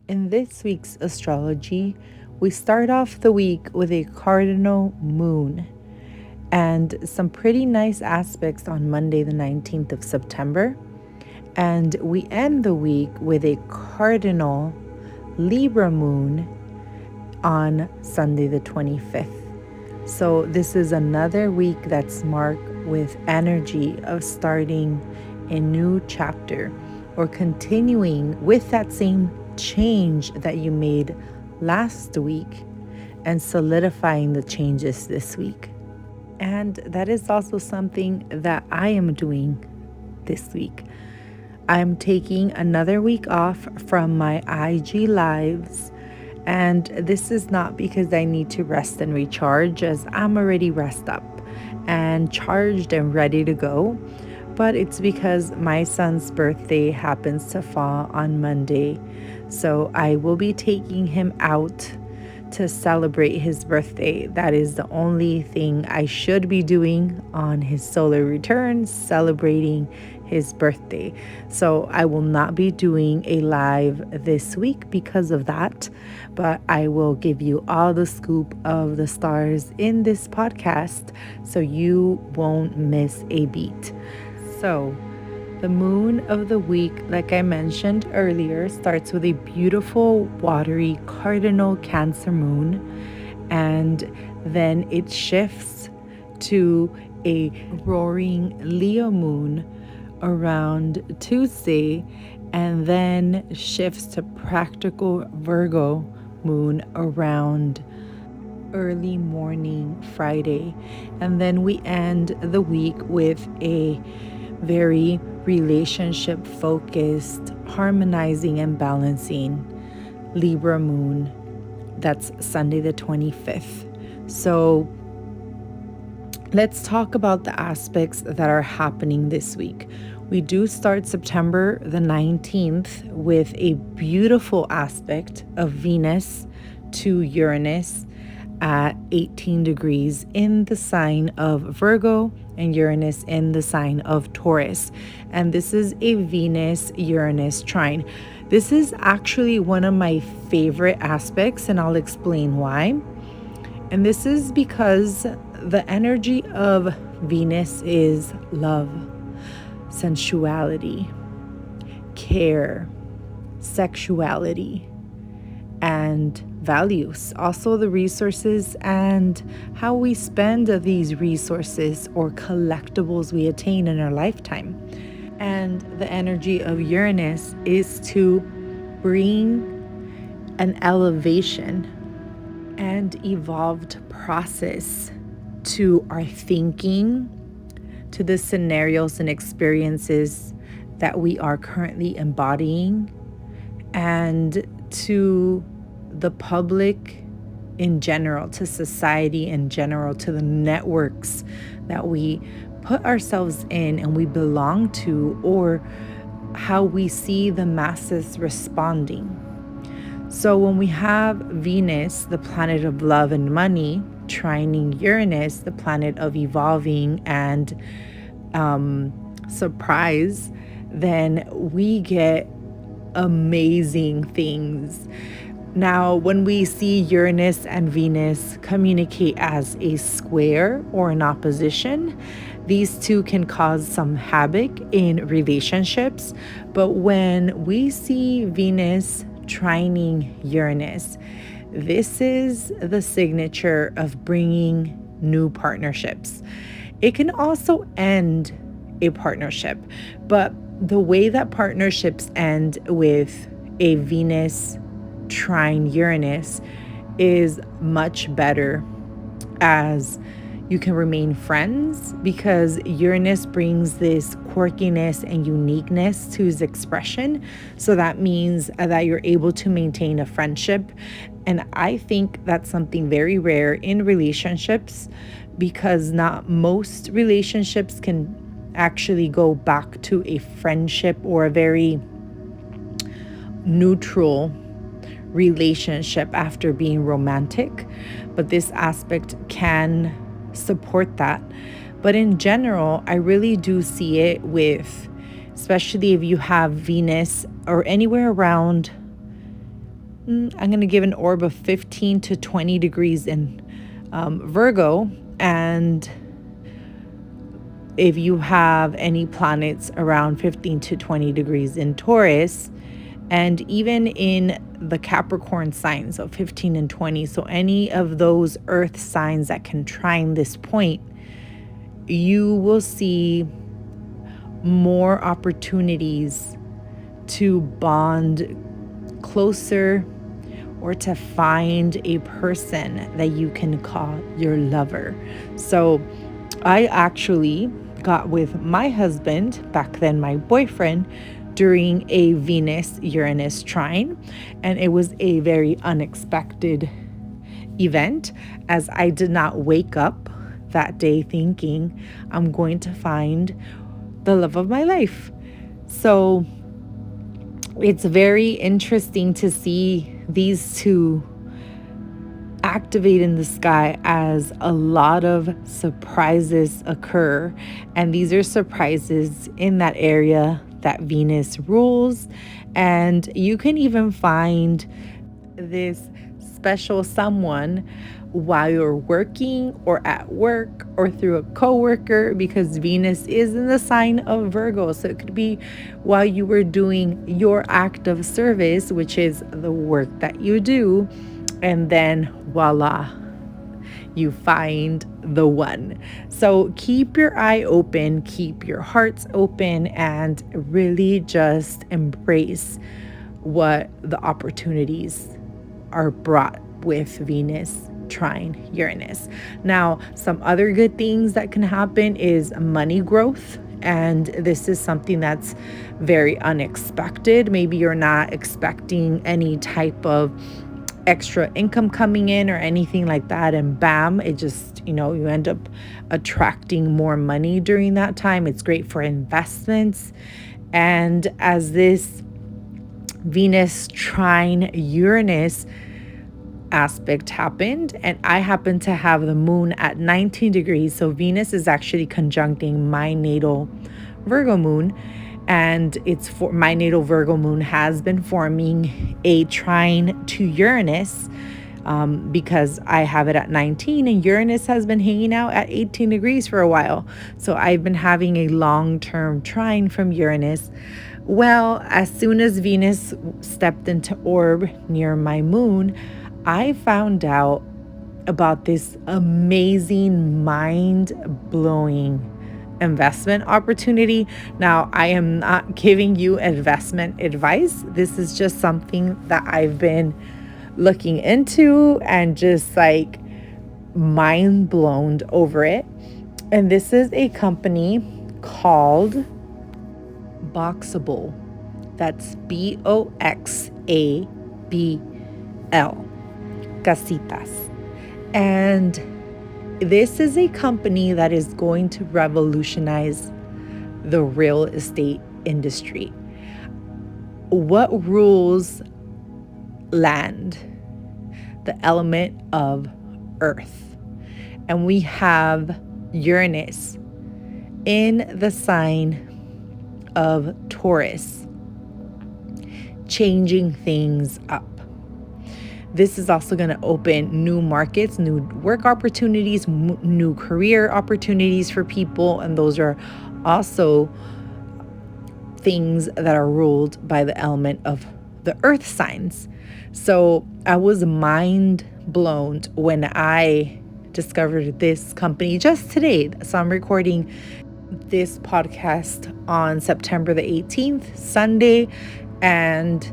In this week's astrology, we start off the week with a cardinal moon and some pretty nice aspects on Monday, the 19th of September. And we end the week with a cardinal Libra moon on Sunday, the 25th. So, this is another week that's marked with energy of starting a new chapter or continuing with that same change that you made last week and solidifying the changes this week. And that is also something that I am doing this week. I'm taking another week off from my IG lives, and this is not because I need to rest and recharge, as I'm already rested up and charged and ready to go. But it's because my son's birthday happens to fall on Monday. So I will be taking him out to celebrate his birthday. That is the only thing I should be doing on his solar return, celebrating his birthday. So I will not be doing a live this week because of that, but I will give you all the scoop of the stars in this podcast so you won't miss a beat. So, the moon of the week, like I mentioned earlier, starts with a beautiful watery cardinal Cancer moon, and then it shifts to a roaring Leo moon around Tuesday, and then shifts to practical Virgo moon around early morning Friday. And then we end the week with a very relationship focused, harmonizing and balancing Libra moon. That's Sunday the 25th. So let's talk about the aspects that are happening this week. We do start September the 19th with a beautiful aspect of Venus to Uranus at 18 degrees in the sign of Virgo and Uranus in the sign of Taurus. And this is a Venus-Uranus trine. This is actually one of my favorite aspects, and I'll explain why. And this is because the energy of Venus is love, sensuality, care, sexuality, and values. Also the resources and how we spend these resources or collectibles we attain in our lifetime. And the energy of Uranus is to bring an elevation and evolved process to our thinking, to the scenarios and experiences that we are currently embodying, and to the public in general, to society in general, to the networks that we put ourselves in and we belong to, or how we see the masses responding. So when we have Venus, the planet of love and money, trining Uranus, the planet of evolving and surprise, then we get amazing things. Now, when we see Uranus and Venus communicate as a square or an opposition, these two can cause some havoc in relationships. But when we see Venus trining Uranus, this is the signature of bringing new partnerships. It can also end a partnership, but the way that partnerships end with a Venus trine Uranus is much better, as you can remain friends because Uranus brings this quirkiness and uniqueness to his expression. So that means that you're able to maintain a friendship. And I think that's something very rare in relationships, because not most relationships can actually go back to a friendship or a very neutral relationship after being romantic, but this aspect can support that. But in general, I really do see it with, especially if you have Venus or anywhere around I'm going to give an orb of 15 to 20 degrees in Virgo. And if you have any planets around 15 to 20 degrees in Taurus, and even in the Capricorn signs of 15 and 20, so any of those earth signs that can trine this point, you will see more opportunities to bond closer or to find a person that you can call your lover. So I actually got with my husband, back then my boyfriend, during a Venus-Uranus trine, and it was a very unexpected event, as I did not wake up that day thinking I'm going to find the love of my life. So it's very interesting to see these two activate in the sky as a lot of surprises occur. And these are surprises in that area that Venus rules. And you can even find this special someone while you're working or at work or through a coworker, because Venus is in the sign of Virgo. So it could be while you were doing your act of service, which is the work that you do, and then voila, you find the one. So keep your eye open, keep your hearts open, and really just embrace what the opportunities are brought with Venus trine Uranus. Now, some other good things that can happen is money growth. And this is something that's very unexpected. Maybe you're not expecting any type of extra income coming in or anything like that, and bam, it just, you end up attracting more money during that time. It's great for investments. And as this Venus trine Uranus aspect happened, and I happen to have the moon at 19 degrees, so Venus is actually conjuncting my natal Virgo moon, and it's for my natal Virgo moon has been forming a trine to Uranus, because I have it at 19 and Uranus has been hanging out at 18 degrees for a while. So I've been having a long-term trine from Uranus. Well, as soon as Venus stepped into orb near my moon, I found out about this amazing, mind-blowing investment opportunity. Now, I am not giving you investment advice. This is just something that I've been looking into and just like mind blown over it. And this is a company called Boxable. That's Boxabl. Casitas. And this is a company that is going to revolutionize the real estate industry. What rules land? The element of earth. And we have Uranus in the sign of Taurus, changing things up. This is also going to open new markets, new work opportunities, new career opportunities for people. And those are also things that are ruled by the element of the earth signs. So I was mind blown when I discovered this company just today. So I'm recording this podcast on September the 18th, Sunday, and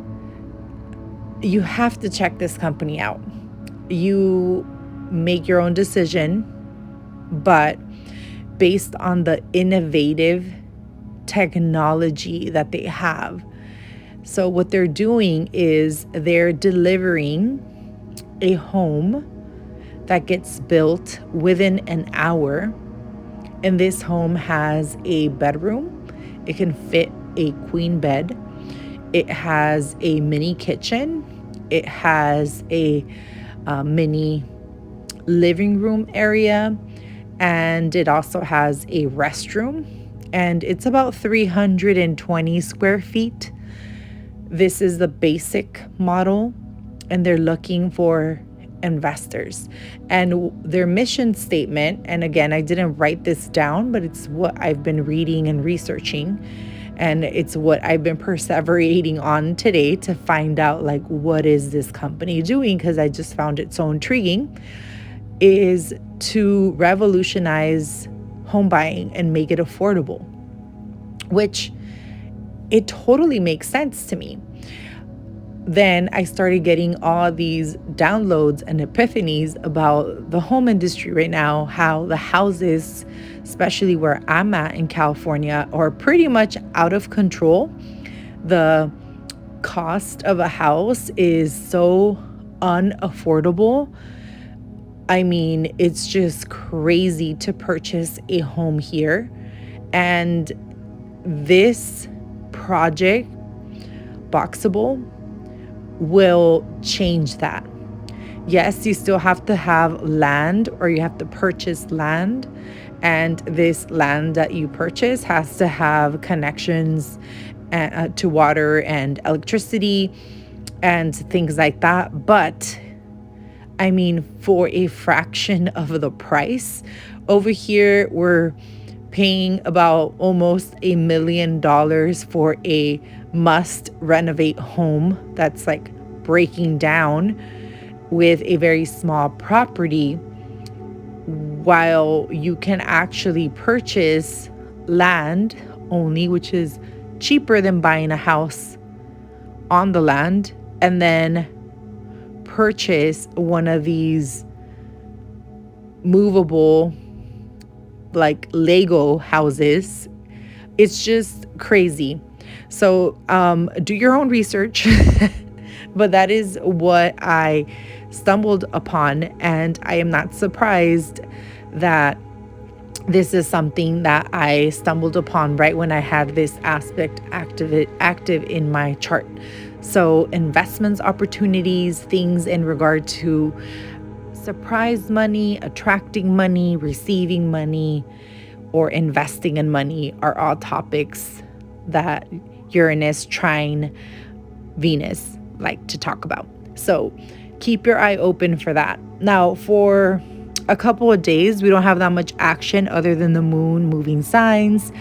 you have to check this company out. You make your own decision, but based on the innovative technology that they have. So what they're doing is they're delivering a home that gets built within an hour. And this home has a bedroom. It can fit a queen bed. It has a mini kitchen. It has a mini living room area. And it also has a restroom. And it's about 320 square feet. This is the basic model. and they're looking for investors. And their mission statement, and again, I didn't write this down, but it's what I've been reading and researching, and it's what I've been perseverating on today to find out, like, what is this company doing, because I just found it so intriguing, is to revolutionize home buying and make it affordable, which it totally makes sense to me. Then I started getting all these downloads and epiphanies about the home industry right now, how the houses, especially where I'm at in California, are pretty much out of control. The cost of a house is so unaffordable. I mean, it's just crazy to purchase a home here. And this project, Boxable, will change that. Yes, you still have to have land, or you have to purchase land. And this land that you purchase has to have connections to water and electricity and things like that. But I mean, for a fraction of the price, over here, we're paying about almost $1 million for a must renovate home that's like breaking down with a very small property, while you can actually purchase land only, which is cheaper than buying a house on the land, and then purchase one of these movable, like Lego houses. It's just crazy. So do your own research. But that is what I stumbled upon, and I am not surprised that this is something that I stumbled upon right when I had this aspect active in my chart. So investments, opportunities, things in regard to surprise money, attracting money, receiving money, or investing in money are all topics that Uranus trine Venus like to talk about. So keep your eye open for that. Now, for a couple of days, we don't have that much action other than the moon moving signs.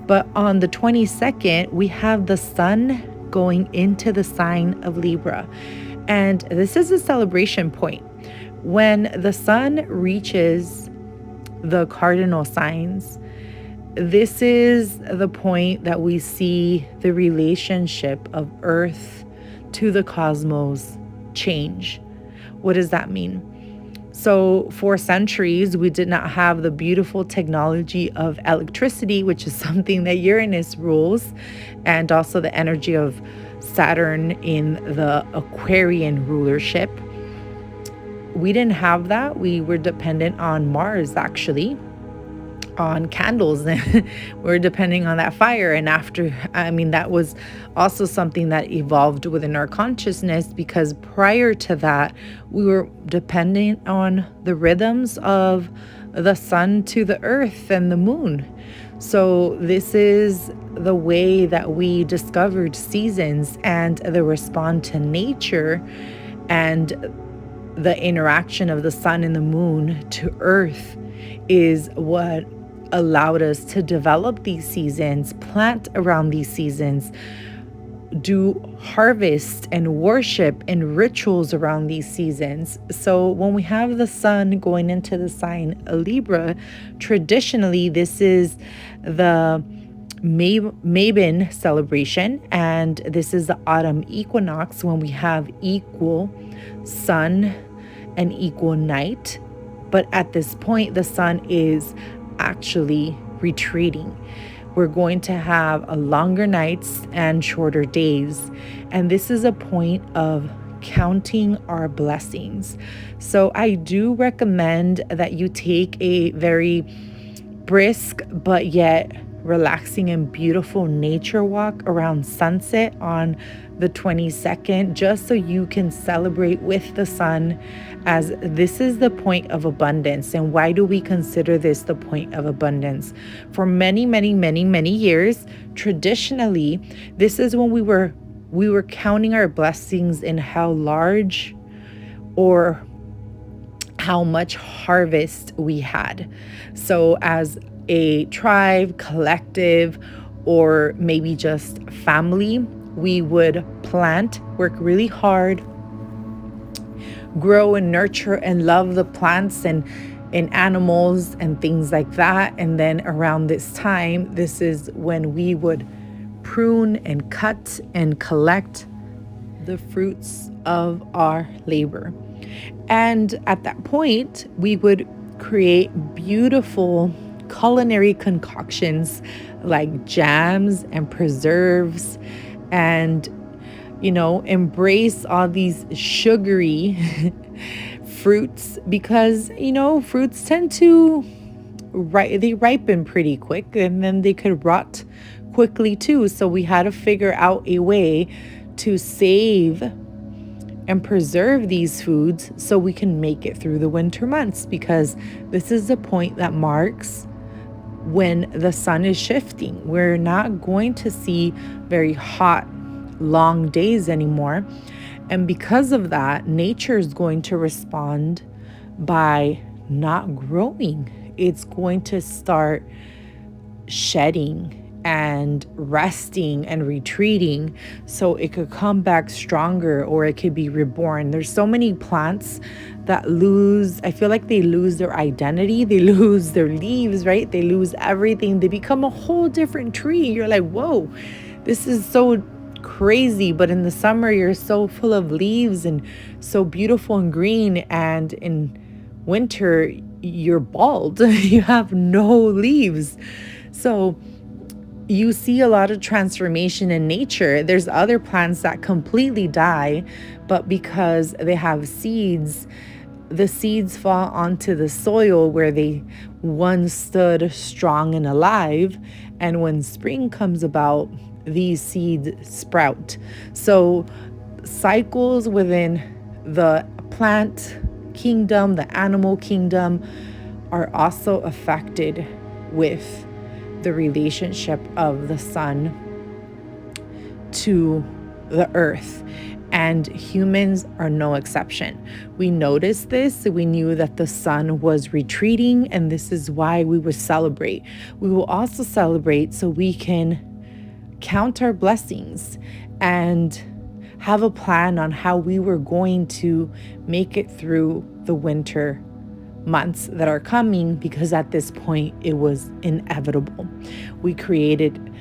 But on the 22nd, we have the sun going into the sign of Libra. And this is a celebration point. When the sun reaches the cardinal signs, this is the point that we see the relationship of Earth to the cosmos change. What does that mean? So for centuries, we did not have the beautiful technology of electricity, which is something that Uranus rules, and also the energy of Saturn in the Aquarian rulership. We didn't have that. We were dependent on Mars, actually, on candles. We're depending on that fire. And that was also something that evolved within our consciousness, because prior to that, we were dependent on the rhythms of the sun to the earth and the moon. So this is the way that we discovered seasons and the respond to nature, and the interaction of the sun and the moon to earth is what allowed us to develop these seasons, plant around these seasons, do harvest and worship and rituals around these seasons. So when we have the sun going into the sign Libra, traditionally this is the Mabon celebration, and this is the autumn equinox, when we have equal sun and equal night. But at this point, the sun is actually retreating. We're going to have a longer nights and shorter days. And this is a point of counting our blessings. So I do recommend that you take a very brisk but yet relaxing and beautiful nature walk around sunset on the 22nd, just so you can celebrate with the sun, as this is the point of abundance. And why do we consider this the point of abundance? For many, many, many, many years, traditionally, this is when we were we were counting our blessings in how large or how much harvest we had. So as a tribe, collective, or maybe just family, we would plant, work really hard, grow and nurture and love the plants and animals and things like that. And then around this time, this is when we would prune and cut and collect the fruits of our labor. And at that point, we would create beautiful culinary concoctions like jams and preserves and, embrace all these sugary fruits because, fruits tend to they ripen pretty quick and then they could rot quickly too. So we had to figure out a way to save and preserve these foods so we can make it through the winter months, because this is the point that marks when the sun is shifting. We're not going to see very hot, long days anymore. And because of that, nature is going to respond by not growing. It's going to start shedding and resting and retreating so it could come back stronger, or it could be reborn. There's so many plants that I feel like they lose their identity. They lose their leaves, right? They lose everything. They become a whole different tree. You're like, whoa, this is so crazy. But in the summer, you're so full of leaves and so beautiful and green. And in winter, you're bald. You have no leaves. So you see a lot of transformation in nature. There's other plants that completely die, but because they have seeds, the seeds fall onto the soil where they once stood strong and alive. And when spring comes about, these seeds sprout. So cycles within the plant kingdom, the animal kingdom, are also affected with the relationship of the sun to the earth, and humans are no exception. We noticed this. We knew that the sun was retreating, and this is why we would celebrate. We will also celebrate so we can count our blessings and have a plan on how we were going to make it through the winter months that are coming, because at this point it was inevitable. We created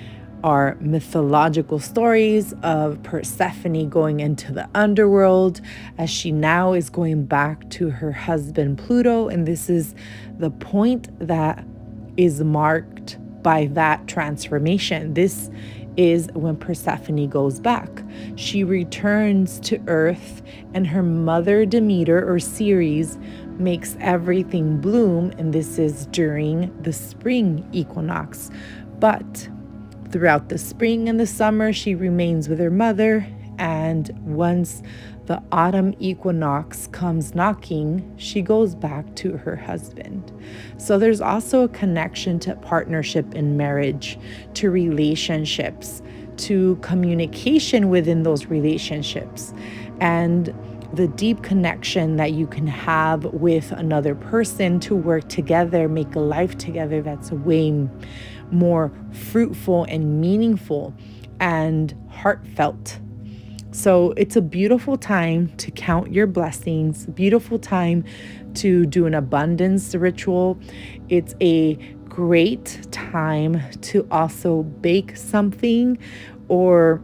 our mythological stories of Persephone going into the underworld as she now is going back to her husband Pluto, and this is the point that is marked by that transformation. This is when Persephone goes back. She returns to Earth, and her mother Demeter or Ceres makes everything bloom, and this is during the spring equinox. But throughout the spring and the summer, she remains with her mother, and once the autumn equinox comes knocking, she goes back to her husband. So there's also a connection to partnership and marriage, to relationships, to communication within those relationships, and the deep connection that you can have with another person to work together, make a life together that's way more fruitful and meaningful and heartfelt. So it's a beautiful time to count your blessings, beautiful time to do an abundance ritual. It's a great time to also bake something or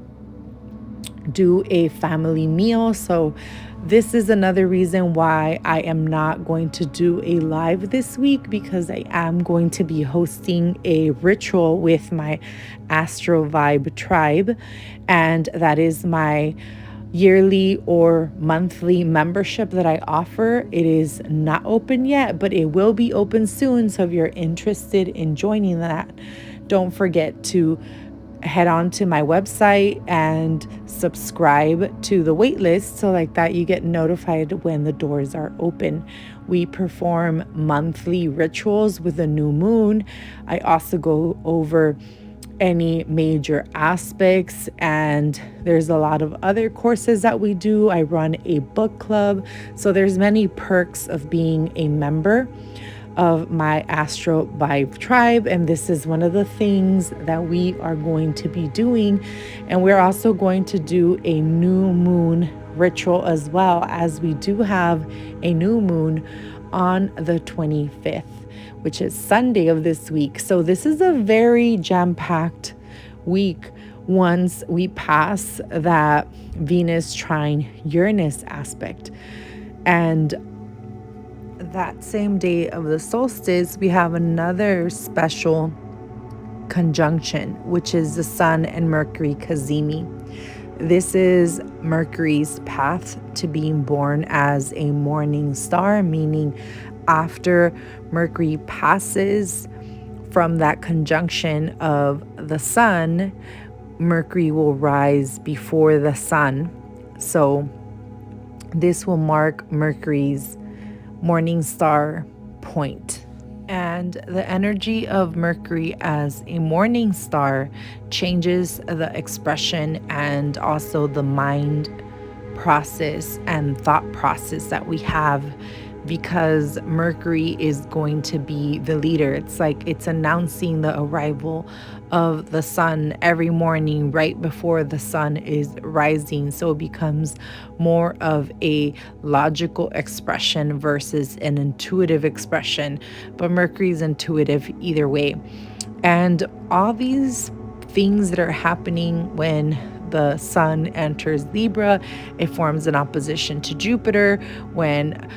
do a family meal. So this is another reason why I am not going to do a live this week, because I am going to be hosting a ritual with my Astro Vibe Tribe, and that is my yearly or monthly membership that I offer. It is not open yet, but it will be open soon. So if you're interested in joining that, don't forget to head on to my website and subscribe to the waitlist, so like that you get notified when the doors are open. We perform monthly rituals with a new moon. I also go over any major aspects. And there's a lot of other courses that we do. I run a book club. So there's many perks of being a member of my Astro Vibe Tribe. And this is one of the things that we are going to be doing. And we're also going to do a new moon ritual as well, as we do have a new moon on the 25th, which is Sunday of this week. So this is a very jam-packed week once we pass that Venus trine Uranus aspect. And that same day of the solstice, we have another special conjunction, which is the Sun and Mercury Cazimi. This is Mercury's path to being born as a morning star, meaning after Mercury passes from that conjunction of the Sun, Mercury will rise before the Sun. So this will mark Mercury's morning star point. And the energy of Mercury as a morning star changes the expression and also the mind process and thought process that we have, because Mercury is going to be the leader. It's like it's announcing the arrival of the sun every morning right before the sun is rising. So it becomes more of a logical expression versus an intuitive expression. But Mercury is intuitive either way. And all these things that are happening when the sun enters Libra, it forms an opposition to Jupiter. When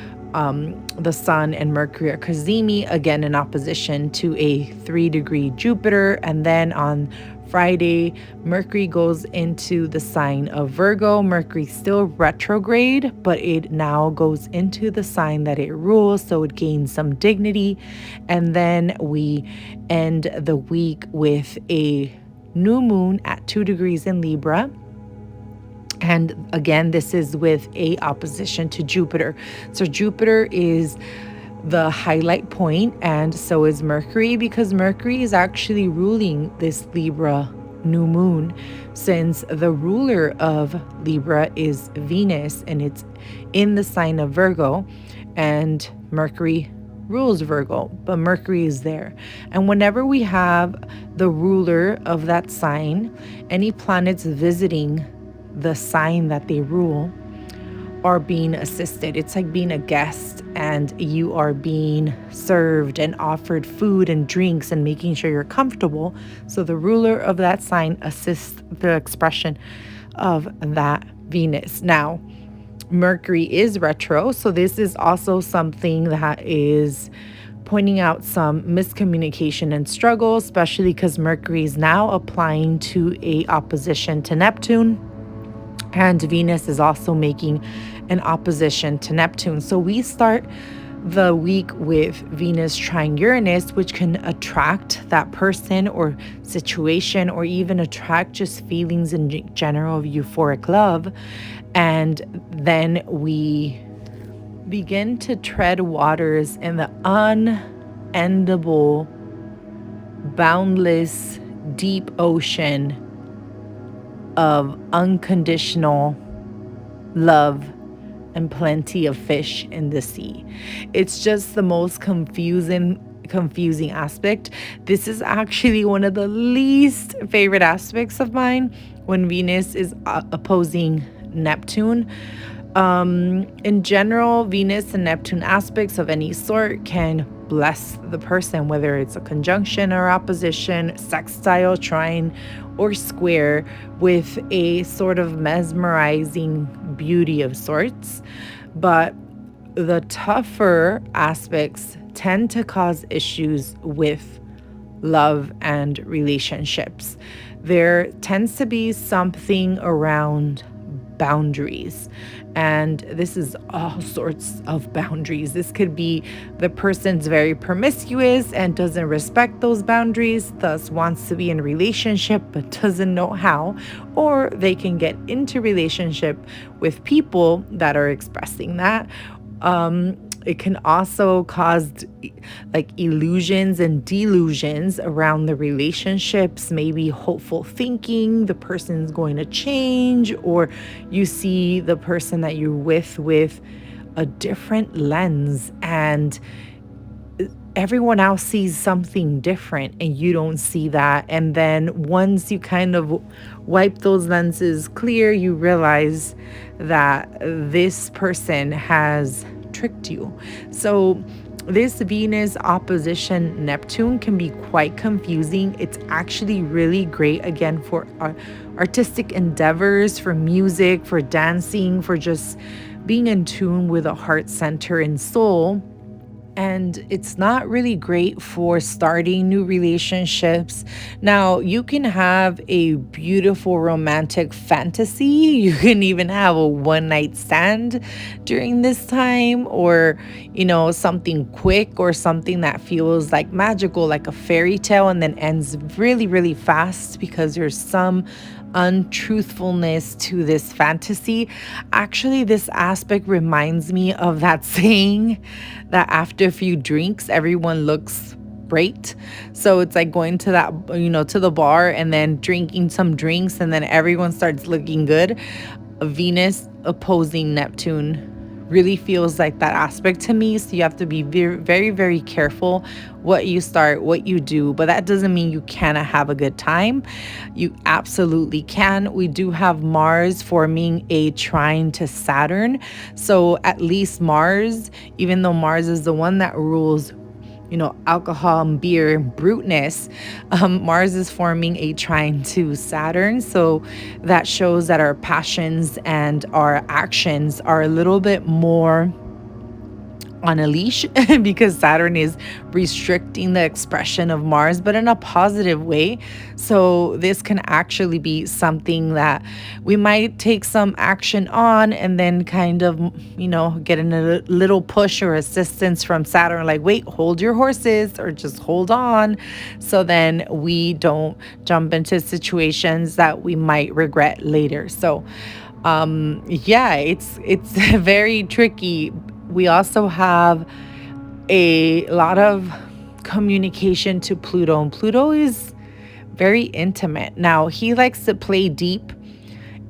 the Sun and Mercury are Cazimi, again in opposition to a 3-degree Jupiter. And then on Friday, Mercury goes into the sign of Virgo. Mercury still retrograde, but it now goes into the sign that it rules, so it gains some dignity. And then we end the week with a new moon at 2 degrees in Libra. And again, this is with a opposition to Jupiter. So Jupiter is the highlight point, and so is Mercury, because Mercury is actually ruling this Libra new moon, since the ruler of Libra is Venus, and it's in the sign of Virgo, and Mercury rules Virgo, but Mercury is there. And whenever we have the ruler of that sign, any planets visiting the sign that they rule are being assisted. It's like being a guest, and you are being served and offered food and drinks and making sure you're comfortable. So the ruler of that sign assists the expression of that Venus. Now, Mercury is retro, so this is also something that is pointing out some miscommunication and struggle, especially because Mercury is now applying to a opposition to Neptune. And Venus is also making an opposition to Neptune. So we start the week with Venus trine Uranus, which can attract that person or situation, or even attract just feelings in general of euphoric love. And then we begin to tread waters in the unendable, boundless, deep ocean of unconditional love and plenty of fish in the sea. It's just the most confusing aspect. This is actually one of the least favorite aspects of mine, when Venus is opposing Neptune. In general, Venus and Neptune aspects of any sort can bless the person, whether it's a conjunction or opposition, sextile, trine, or square, with a sort of mesmerizing beauty of sorts. But the tougher aspects tend to cause issues with love and relationships. There tends to be something around boundaries, and this is all sorts of boundaries. This could be the person's very promiscuous and doesn't respect those boundaries, thus wants to be in a relationship but doesn't know how, or they can get into relationship with people that are expressing that. It can also cause like illusions and delusions around the relationships, maybe hopeful thinking the person's going to change, or you see the person that you're with a different lens, and everyone else sees something different and you don't see that. And then once you kind of wipe those lenses clear, you realize that this person has tricked you. So this Venus opposition Neptune can be quite confusing. It's actually really great, again, for artistic endeavors, for music, for dancing, for just being in tune with a heart center and soul. And it's not really great for starting new relationships. Now, you can have a beautiful romantic fantasy. You can even have a one-night stand during this time, or, something quick, or something that feels like magical, like a fairy tale, and then ends really, really fast because there's some untruthfulness to this fantasy. Actually, this aspect reminds me of that saying that after a few drinks, everyone looks great. So it's like going to that, to the bar and then drinking some drinks and then everyone starts looking good. Venus opposing Neptune really feels like that aspect to me. So you have to be very, very, very careful what you start, what you do. But that doesn't mean you cannot have a good time. You absolutely can. We do have Mars forming a trine to Saturn. So at least Mars, even though Mars is the one that rules alcohol and beer and bruteness, Mars is forming a trine to Saturn. So that shows that our passions and our actions are a little bit more on a leash because Saturn is restricting the expression of Mars, but in a positive way. So this can actually be something that we might take some action on and then kind of, get in a little push or assistance from Saturn, like, wait, hold your horses, or just hold on. So then we don't jump into situations that we might regret later. So it's very tricky. We also have a lot of communication to Pluto, and Pluto is very intimate. Now, he likes to play deep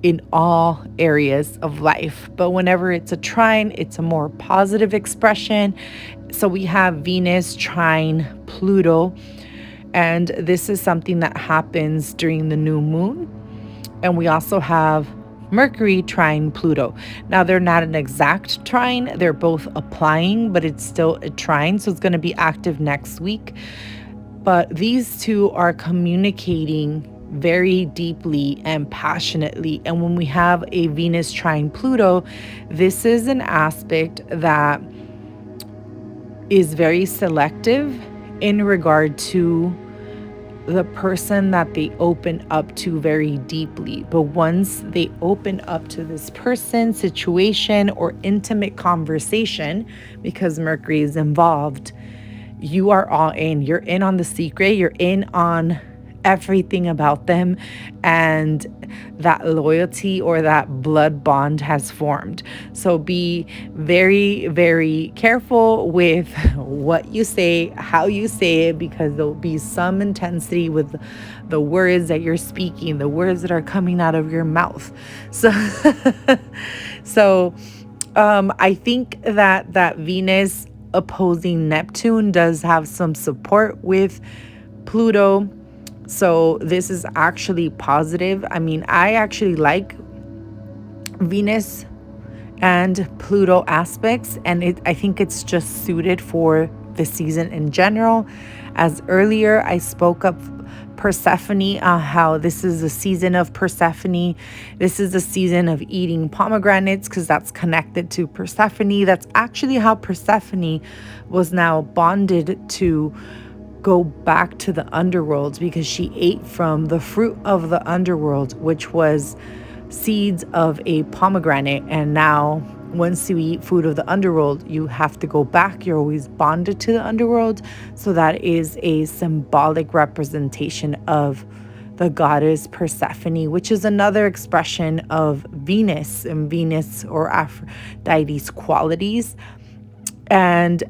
in all areas of life, but whenever it's a trine, it's a more positive expression. So we have Venus trine Pluto, and this is something that happens during the new moon. And we also have Mercury trine Pluto. Now, they're not an exact trine. They're both applying, but it's still a trine. So it's going to be active next week. But these two are communicating very deeply and passionately. And when we have a Venus trine Pluto, this is an aspect that is very selective in regard to the person that they open up to very deeply. But once they open up to this person, situation, or intimate conversation, because Mercury is involved, you are all in. You're in on the secret. You're in on everything about them, and that loyalty or that blood bond has formed. So be very, very careful with what you say, how you say it, because there'll be some intensity with the words that you're speaking, the words that are coming out of your mouth. So I think that Venus opposing Neptune does have some support with Pluto. So this is actually positive. I mean, I actually like Venus and Pluto aspects, and I think it's just suited for the season in general. As earlier, I spoke of Persephone, how this is a season of Persephone. This is a season of eating pomegranates because that's connected to Persephone. That's actually how Persephone was now bonded to go back to the underworld, because she ate from the fruit of the underworld, which was seeds of a pomegranate. And now once you eat food of the underworld, you have to go back. You're always bonded to the underworld. So that is a symbolic representation of the goddess Persephone, which is another expression of Venus, and Venus or Aphrodite's qualities. And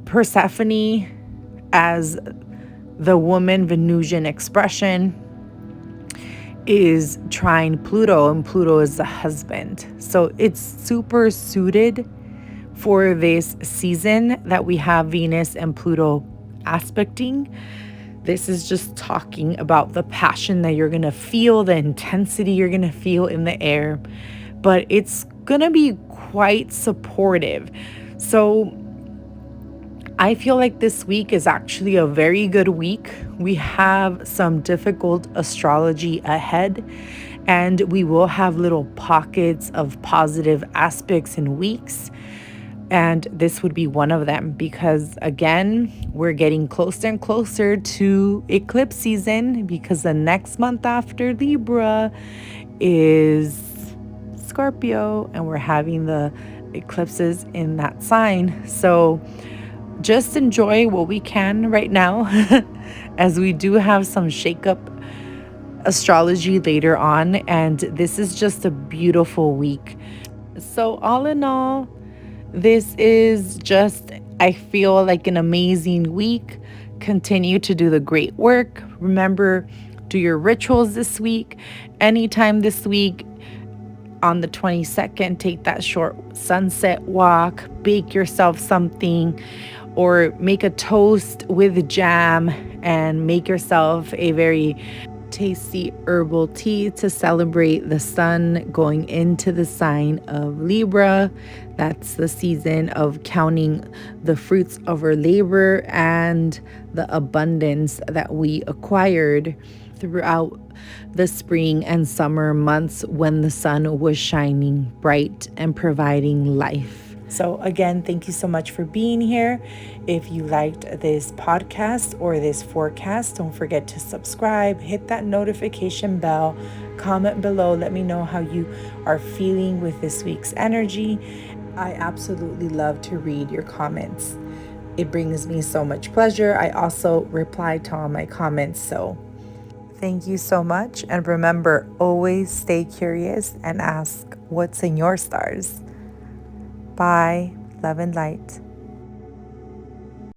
Persephone, as the woman Venusian expression, is trine Pluto, and Pluto is the husband. So it's super suited for this season that we have Venus and Pluto aspecting. This is just talking about the passion that you're going to feel, the intensity you're going to feel in the air, but it's going to be quite supportive. So I feel like this week is actually a very good week. We have some difficult astrology ahead, and we will have little pockets of positive aspects in weeks. And this would be one of them because, again, we're getting closer and closer to eclipse season, because the next month after Libra is Scorpio, and we're having the eclipses in that sign. So just enjoy what we can right now as we do have some shake-up astrology later on, and this is just a beautiful week. So all in all, this is just, I feel like, an amazing week. Continue to do the great work. Remember, do your rituals this week. Anytime this week, on the 22nd, take that short sunset walk, bake yourself something, or make a toast with jam and make yourself a very tasty herbal tea to celebrate the sun going into the sign of Libra. That's the season of counting the fruits of our labor and the abundance that we acquired throughout the spring and summer months when the sun was shining bright and providing life. So again, thank you so much for being here. If you liked this podcast or this forecast, don't forget to subscribe, hit that notification bell, comment below, let me know how you are feeling with this week's energy. I absolutely love to read your comments. It brings me so much pleasure. I also reply to all my comments, so thank you so much. And remember, always stay curious and ask what's in your stars. Bye. Love and light.